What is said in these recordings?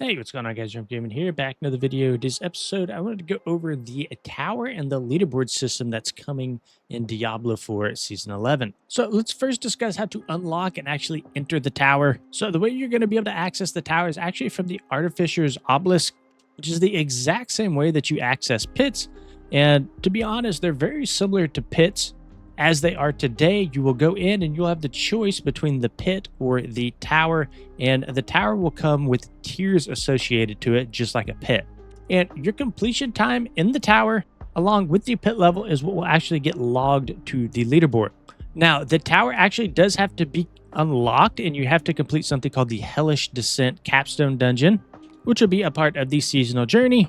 Hey, what's going on, guys? Jump Gaming here, back in another video. This episode, I wanted to go over the tower and the leaderboard system that's coming in Diablo 4 Season 11. So let's first discuss how to unlock and actually enter the tower. So the way you're going to be able to access the tower is actually from the Artificer's Obelisk, which is the exact same way that you access pits. And to be honest, they're very similar to pits. As they are today, you will go in and you'll have the choice between the pit or the tower, and the tower will come with tiers associated to it, just like a pit. And your completion time in the tower, along with the pit level, is what will actually get logged to the leaderboard. Now, the tower actually does have to be unlocked, and you have to complete something called the Hellish Descent Capstone Dungeon, which will be a part of the seasonal journey.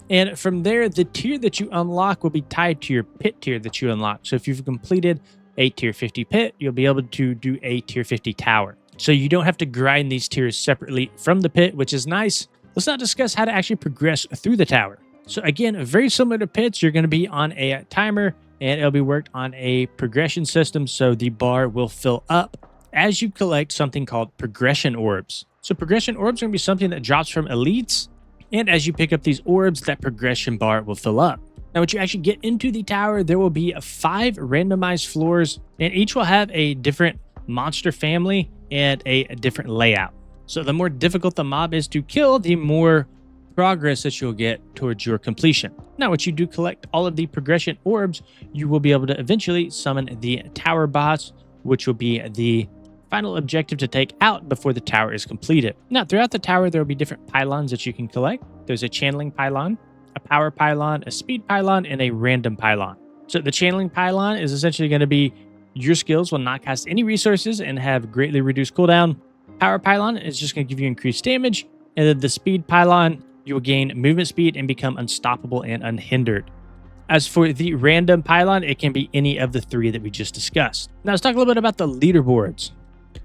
And from there, the tier that you unlock will be tied to your pit tier that you unlock. So if you've completed a tier 50 pit, you'll be able to do a tier 50 tower. So you don't have to grind these tiers separately from the pit, which is nice. Let's now discuss how to actually progress through the tower. So again, very similar to pits, you're going to be on a timer and it'll be worked on a progression system. So the bar will fill up as you collect something called progression orbs. So progression orbs are going to be something that drops from elites. And as you pick up these orbs, that progression bar will fill up. Now, once you actually get into the tower, there will be 5 randomized floors, and each will have a different monster family and a different layout. So the more difficult the mob is to kill, the more progress that you'll get towards your completion. Now, once you do collect all of the progression orbs, you will be able to eventually summon the tower boss, which will be the final objective to take out before the tower is completed. Now, throughout the tower, there will be different pylons that you can collect. There's a channeling pylon, a power pylon, a speed pylon, and a random pylon. So the channeling pylon is essentially going to be your skills will not cost any resources and have greatly reduced cooldown. Power pylon is just going to give you increased damage. And then the speed pylon, you will gain movement speed and become unstoppable and unhindered. As for the random pylon, it can be any of the 3 that we just discussed. Now, let's talk a little bit about the leaderboards.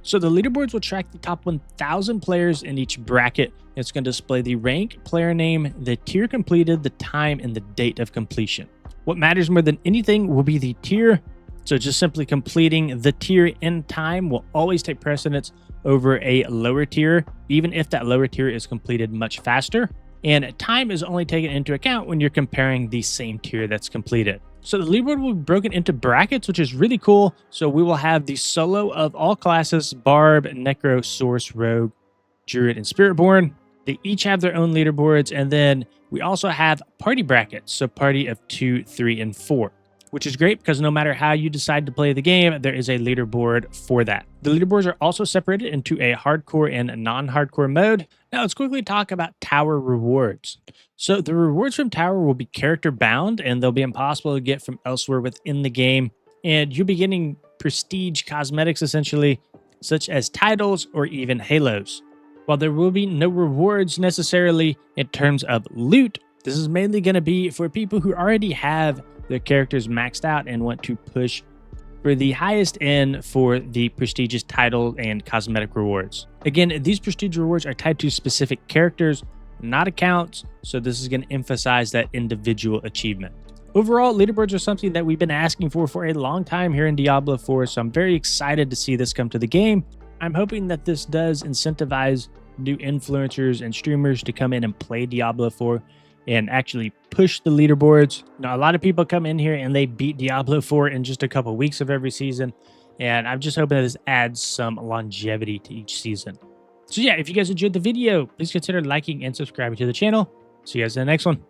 So the leaderboards will track the top 1,000 players in each bracket. It's going to display the rank, player name, the tier completed, the time, and the date of completion. What matters more than anything will be the tier. So just simply completing the tier in time will always take precedence over a lower tier, even if that lower tier is completed much faster. And time is only taken into account when you're comparing the same tier that's completed. So the leaderboard will be broken into brackets, which is really cool. So we will have the solo of all classes: Barb, Necro, Source, Rogue, Druid, and Spiritborn. They each have their own leaderboards. And then we also have party brackets. So party of 2, 3, and 4, which is great because no matter how you decide to play the game, there is a leaderboard for that. The leaderboards are also separated into a hardcore and a non-hardcore mode. Now let's quickly talk about tower rewards. So the rewards from tower will be character bound, and they'll be impossible to get from elsewhere within the game. And you'll be getting prestige cosmetics essentially, such as titles or even halos. While there will be no rewards necessarily in terms of loot, this is mainly going to be for people who already have their characters maxed out and want to push for the highest end for the prestigious title and cosmetic rewards. Again, these prestige rewards are tied to specific characters, not accounts, so this is going to emphasize that individual achievement. Overall, leaderboards are something that we've been asking for a long time here in Diablo 4, so I'm very excited to see this come to the game. I'm hoping that this does incentivize new influencers and streamers to come in and play Diablo 4 and actually push the leaderboards. Now, a lot of people come in here and they beat Diablo 4 in just a couple weeks of every season, and I'm just hoping that this adds some longevity to each season. So yeah, if you guys enjoyed the video, please consider liking and subscribing to the channel. See you guys in the next one.